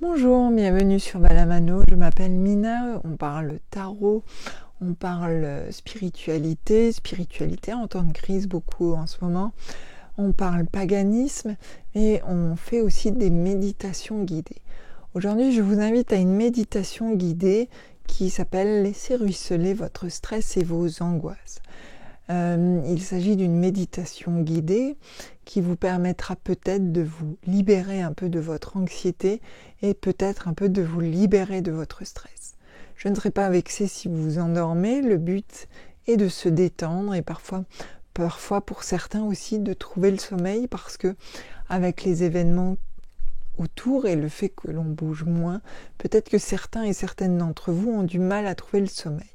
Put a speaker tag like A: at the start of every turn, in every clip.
A: Bonjour, bienvenue sur Balamano, je m'appelle Mina, on parle tarot, on parle spiritualité en temps de crise beaucoup en ce moment, on parle paganisme et on fait aussi des méditations guidées. Aujourd'hui, je vous invite à une méditation guidée qui s'appelle « Laissez ruisseler votre stress et vos angoisses ». Il s'agit d'une méditation guidée qui vous permettra peut-être de vous libérer un peu de votre anxiété et peut-être un peu de vous libérer de votre stress. Je ne serai pas vexée si vous vous endormez, le but est de se détendre et parfois pour certains aussi de trouver le sommeil parce que avec les événements autour et le fait que l'on bouge moins, peut-être que certains et certaines d'entre vous ont du mal à trouver le sommeil.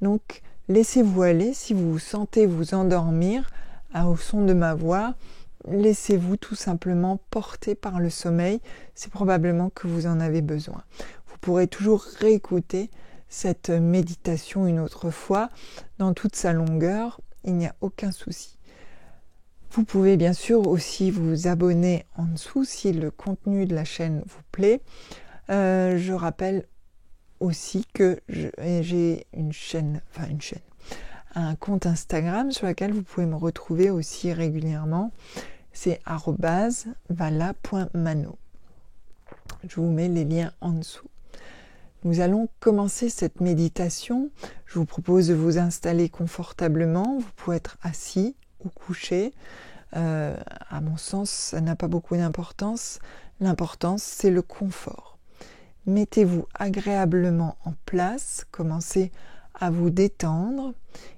A: Donc, laissez-vous aller, si vous vous sentez vous endormir au son de ma voix, laissez-vous tout simplement porter par le sommeil, c'est probablement que vous en avez besoin. Vous pourrez toujours réécouter cette méditation une autre fois, dans toute sa longueur, il n'y a aucun souci. Vous pouvez bien sûr aussi vous abonner en dessous si le contenu de la chaîne vous plaît. Je rappelle aussi que j'ai un compte Instagram sur lequel vous pouvez me retrouver aussi régulièrement. C'est @vala.mano. Je vous mets les liens en dessous. Nous allons commencer cette méditation. Je vous propose de vous installer confortablement. Vous pouvez être assis ou couché. À mon sens, ça n'a pas beaucoup d'importance. L'importance, c'est le confort. Mettez-vous agréablement en place, commencez à vous détendre.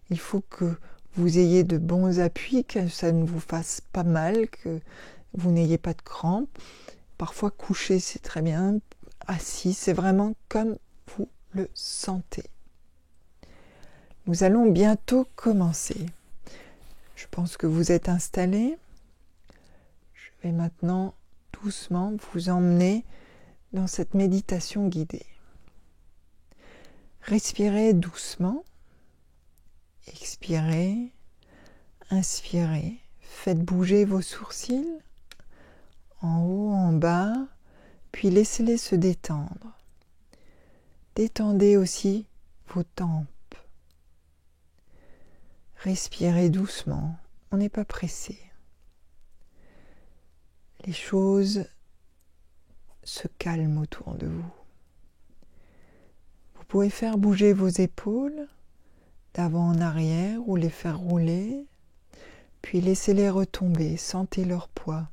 A: Il faut que vous ayez de bons appuis, que ça ne vous fasse pas mal, que vous n'ayez pas de crampes. Parfois couché, c'est très bien. Assis, c'est vraiment comme vous le sentez. Nous allons bientôt commencer. Je pense que vous êtes installés. Je vais maintenant doucement vous emmener dans cette méditation guidée. Respirez doucement, expirez, inspirez, faites bouger vos sourcils en haut, en bas, puis laissez-les se détendre. Détendez aussi vos tempes. Respirez doucement, on n'est pas pressé. Les choses se calment autour de vous. Vous pouvez faire bouger vos épaules d'avant en arrière ou les faire rouler, puis laissez-les retomber, sentez leur poids.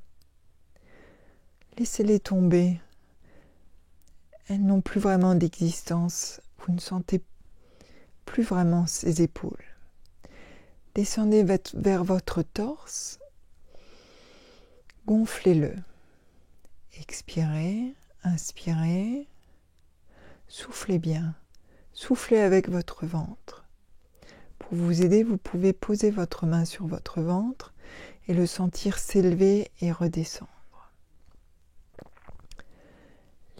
A: Laissez-les tomber, elles n'ont plus vraiment d'existence, vous ne sentez plus vraiment ces épaules. Descendez vers votre torse, gonflez-le. Expirez, inspirez, soufflez bien, soufflez avec votre ventre. Pour vous aider, vous pouvez poser votre main sur votre ventre et le sentir s'élever et redescendre.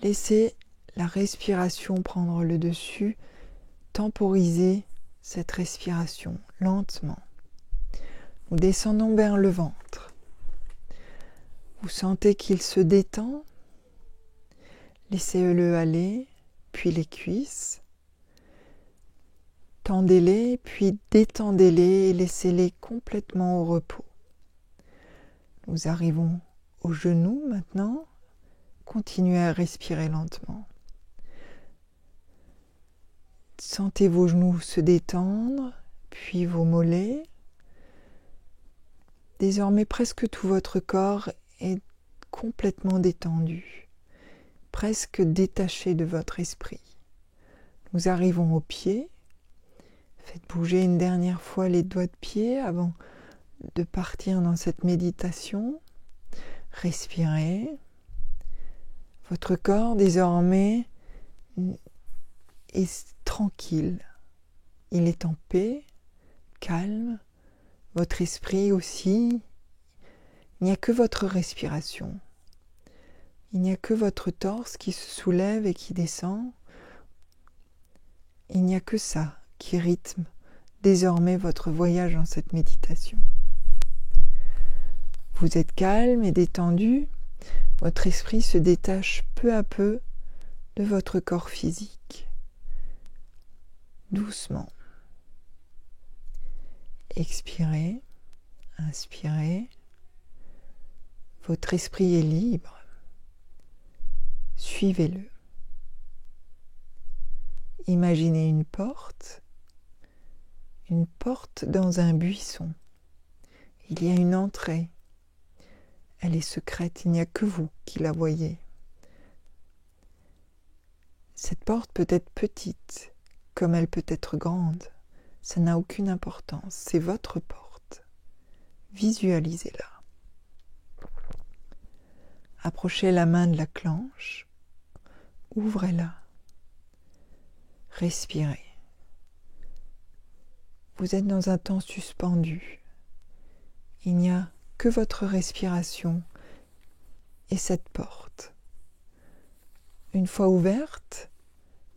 A: Laissez la respiration prendre le dessus, temporisez cette respiration lentement. Nous descendons vers le ventre. Vous sentez qu'il se détend, laissez-le aller, puis les cuisses. Tendez-les, puis détendez-les et laissez-les complètement au repos. Nous arrivons aux genoux maintenant. Continuez à respirer lentement. Sentez vos genoux se détendre, puis vos mollets. Désormais, presque tout votre corps est complètement détendu, presque détaché de votre esprit. Nous arrivons aux pieds. Faites bouger une dernière fois les doigts de pied avant de partir dans cette méditation. Respirez. Votre corps désormais est tranquille. Il est en paix, calme. Votre esprit aussi. Il n'y a que votre respiration. Il n'y a que votre torse qui se soulève et qui descend. Il n'y a que ça qui rythme désormais votre voyage dans cette méditation. Vous êtes calme et détendu. Votre esprit se détache peu à peu de votre corps physique. Doucement. Expirez, inspirez. Votre esprit est libre. Suivez-le. Imaginez une porte dans un buisson. Il y a une entrée. Elle est secrète, il n'y a que vous qui la voyez. Cette porte peut être petite, comme elle peut être grande. Ça n'a aucune importance, c'est votre porte. Visualisez-la. Approchez la main de la clenche, ouvrez-la, respirez. Vous êtes dans un temps suspendu. Il n'y a que votre respiration et cette porte. Une fois ouverte,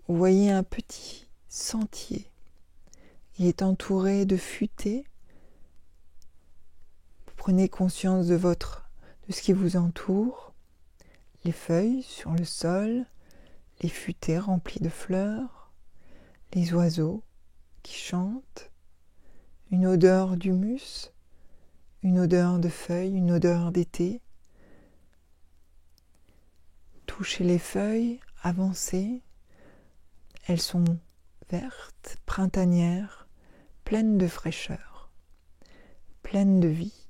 A: vous voyez un petit sentier. Il est entouré de futaies. Vous prenez conscience de ce qui vous entoure, les feuilles sur le sol, les futaies remplies de fleurs, les oiseaux qui chantent, une odeur d'humus, une odeur de feuilles, une odeur d'été. Touchez les feuilles, avancez. Elles sont vertes, printanières, pleines de fraîcheur, pleines de vie.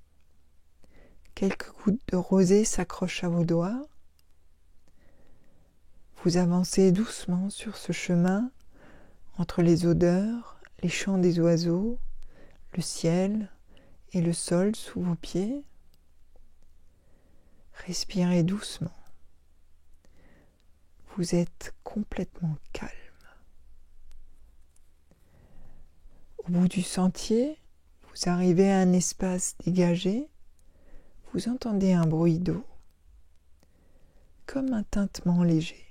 A: Quelques gouttes de rosée s'accrochent à vos doigts. Vous avancez doucement sur ce chemin entre les odeurs, les chants des oiseaux, le ciel et le sol sous vos pieds. Respirez doucement. Vous êtes complètement calme. Au bout du sentier, vous arrivez à un espace dégagé. Vous entendez un bruit d'eau, comme un tintement léger.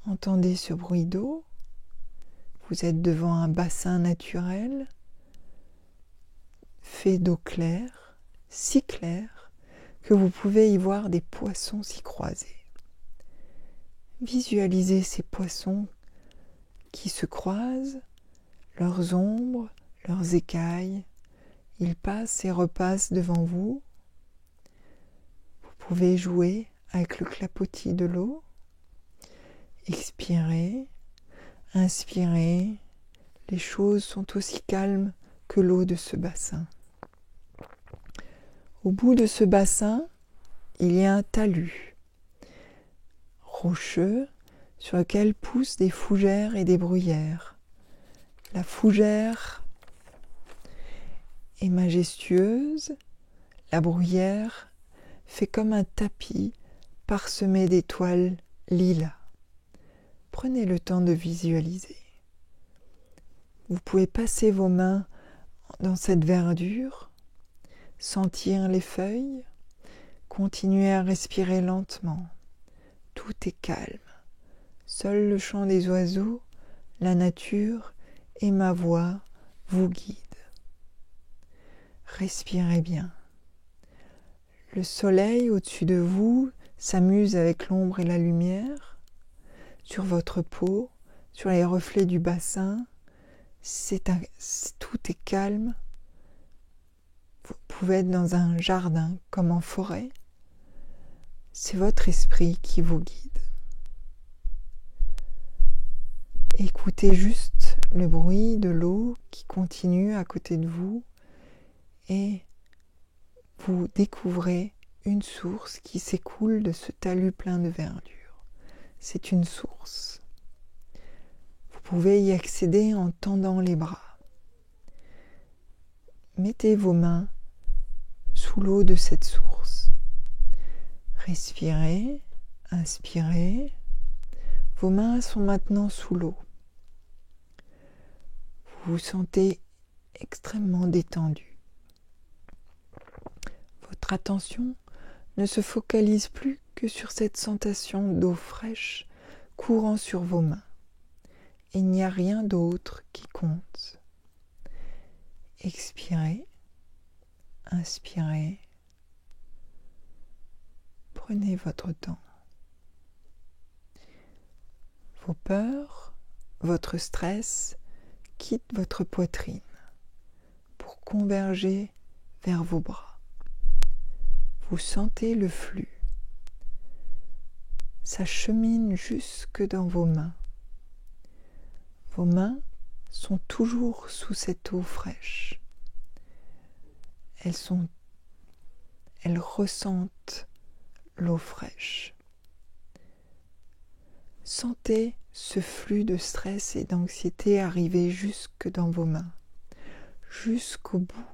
A: Entendez ce bruit d'eau. Vous êtes devant un bassin naturel, fait d'eau claire, si claire que vous pouvez y voir des poissons s'y croiser. Visualisez ces poissons qui se croisent, leurs ombres, leurs écailles. Ils passent et repassent devant vous. Vous pouvez jouer avec le clapotis de l'eau. Expirez, inspirez. Les choses sont aussi calmes que l'eau de ce bassin. Au bout de ce bassin, il y a un talus rocheux sur lequel poussent des fougères et des bruyères. La fougère est majestueuse, la bruyère fait comme un tapis parsemé d'étoiles lilas. Prenez le temps de visualiser. Vous pouvez passer vos mains dans cette verdure, sentir les feuilles, continuer à respirer lentement. Tout est calme. Seul le chant des oiseaux, la nature et ma voix vous guident. Respirez bien. Le soleil au-dessus de vous s'amuse avec l'ombre et la lumière. Sur votre peau, sur les reflets du bassin, tout est calme. Vous pouvez être dans un jardin comme en forêt. C'est votre esprit qui vous guide. Écoutez juste le bruit de l'eau qui continue à côté de vous et vous découvrez une source qui s'écoule de ce talus plein de verdure. C'est une source. Vous pouvez y accéder en tendant les bras. Mettez vos mains sous l'eau de cette source. Respirez, inspirez. Vos mains sont maintenant sous l'eau. Vous vous sentez extrêmement détendu. Votre attention ne se focalise plus que sur cette sensation d'eau fraîche courant sur vos mains. Il n'y a rien d'autre qui compte. Expirez, inspirez. Prenez votre temps. Vos peurs, votre stress quittent votre poitrine pour converger vers vos bras. Vous sentez le flux. Ça chemine jusque dans vos mains. Vos mains sont toujours sous cette eau fraîche. Elles ressentent l'eau fraîche. Sentez ce flux de stress et d'anxiété arriver jusque dans vos mains, jusqu'au bout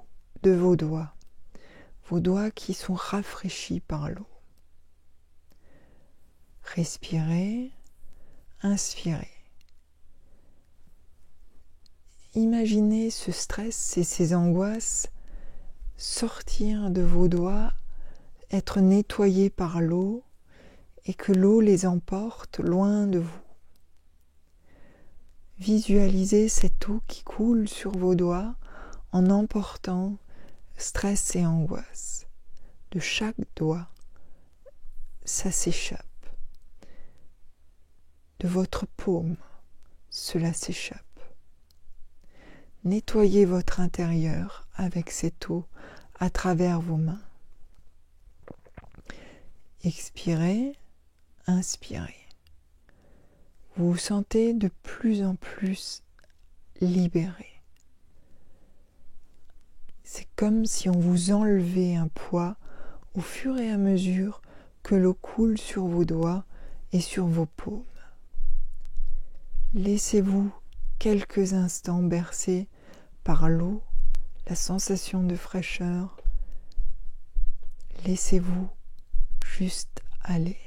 A: de vos doigts qui sont rafraîchis par l'eau. Respirez, inspirez. Imaginez ce stress et ces angoisses sortir de vos doigts, être nettoyés par l'eau et que l'eau les emporte loin de vous. Visualisez cette eau qui coule sur vos doigts en emportant stress et angoisse. De chaque doigt, ça s'échappe. De votre paume, cela s'échappe. Nettoyez votre intérieur avec cette eau à travers vos mains. Expirez, inspirez. Vous vous sentez de plus en plus libéré. C'est comme si on vous enlevait un poids au fur et à mesure que l'eau coule sur vos doigts et sur vos paumes. Laissez-vous quelques instants bercer par l'eau, la sensation de fraîcheur. Laissez-vous juste aller.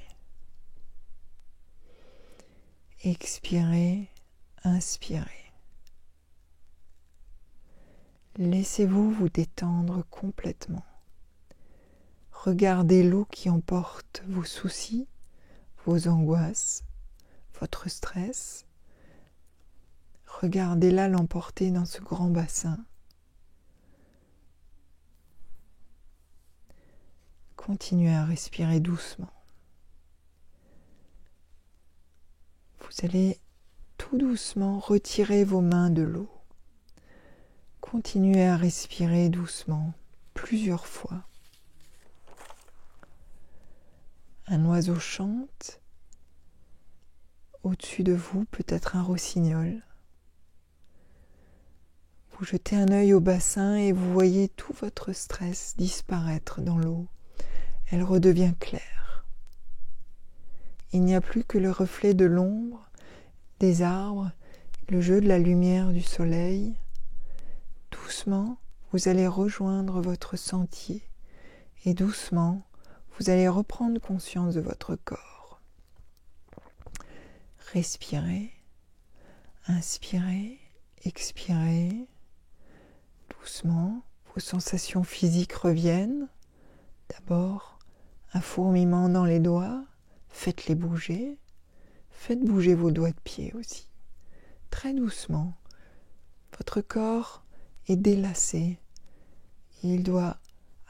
A: Expirez, inspirez. Laissez-vous vous détendre complètement. Regardez l'eau qui emporte vos soucis, vos angoisses, votre stress. Regardez-la l'emporter dans ce grand bassin. Continuez à respirer doucement. Vous allez tout doucement retirer vos mains de l'eau. Continuez à respirer doucement, plusieurs fois. Un oiseau chante. Au-dessus de vous, peut-être un rossignol. Vous jetez un œil au bassin et vous voyez tout votre stress disparaître dans l'eau. Elle redevient claire. Il n'y a plus que le reflet de l'ombre, des arbres, le jeu de la lumière du soleil. Doucement, vous allez rejoindre votre sentier et doucement, vous allez reprendre conscience de votre corps. Respirez, inspirez, expirez. Doucement, vos sensations physiques reviennent. D'abord, un fourmillement dans les doigts, faites-les bouger. Faites bouger vos doigts de pied aussi. Très doucement, votre corps est délassé. Il doit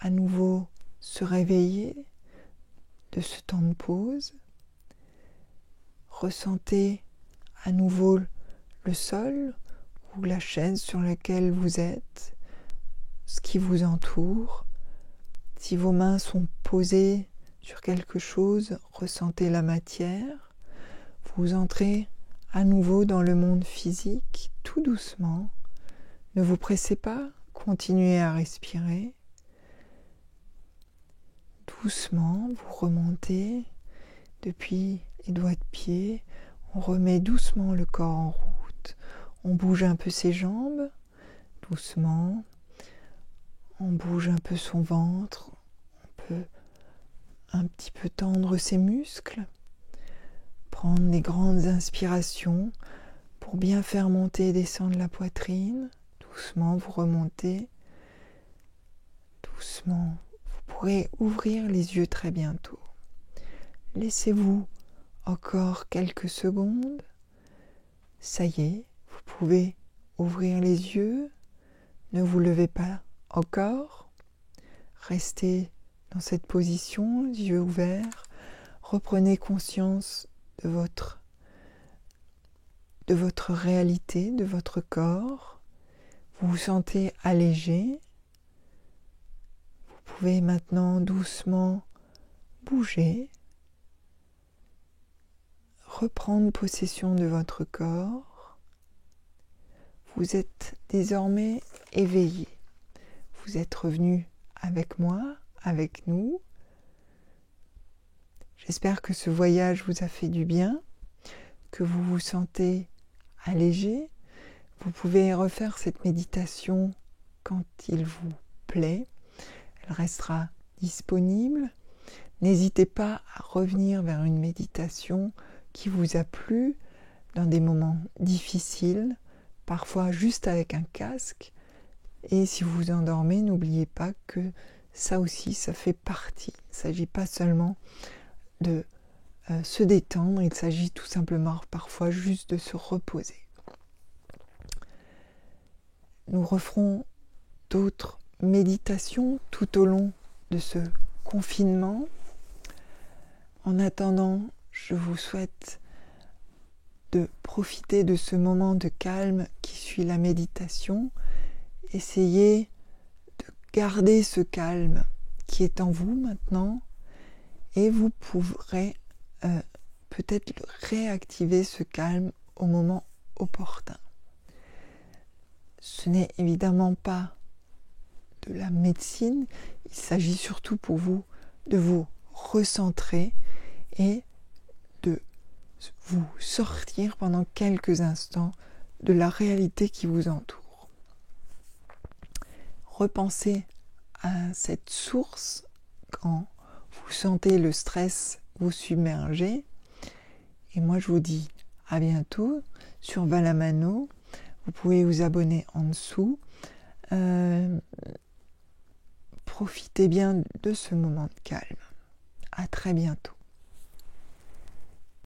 A: à nouveau se réveiller de ce temps de pause. Ressentez à nouveau le sol ou la chaise sur laquelle vous êtes, ce qui vous entoure. Si vos mains sont posées sur quelque chose, ressentez la matière. Vous entrez à nouveau dans le monde physique, tout doucement. Ne vous pressez pas, continuez à respirer. Doucement, vous remontez depuis les doigts de pied. On remet doucement le corps en route. On bouge un peu ses jambes, doucement. On bouge un peu son ventre. On peut un petit peu tendre ses muscles. Prendre des grandes inspirations pour bien faire monter et descendre la poitrine. Doucement, vous remontez. Doucement, vous pourrez ouvrir les yeux très bientôt. Laissez-vous encore quelques secondes. Ça y est, vous pouvez ouvrir les yeux. Ne vous levez pas encore. Restez dans cette position, yeux ouverts. Reprenez conscience de votre réalité, de votre corps. Vous vous sentez allégé. Vous pouvez maintenant doucement bouger, reprendre possession de votre corps. Vous êtes désormais éveillé. Vous êtes revenu avec moi, avec nous. J'espère que ce voyage vous a fait du bien, que vous vous sentez allégé. Vous pouvez refaire cette méditation quand il vous plaît. Elle restera disponible. N'hésitez pas à revenir vers une méditation qui vous a plu dans des moments difficiles, parfois juste avec un casque. Et si vous vous endormez, n'oubliez pas que ça aussi, ça fait partie. Il ne s'agit pas seulement de se détendre, il s'agit tout simplement parfois juste de se reposer. Nous referons d'autres méditations tout au long de ce confinement. En attendant, je vous souhaite de profiter de ce moment de calme qui suit la méditation. Essayez de garder ce calme qui est en vous maintenant et vous pourrez peut-être réactiver ce calme au moment opportun. Ce n'est évidemment pas de la médecine, il s'agit surtout pour vous de vous recentrer et de vous sortir pendant quelques instants de la réalité qui vous entoure. Repensez à cette source quand vous sentez le stress vous submerger. Et moi je vous dis à bientôt sur Valamano. Vous pouvez vous abonner en dessous. Profitez bien de ce moment de calme. À très bientôt.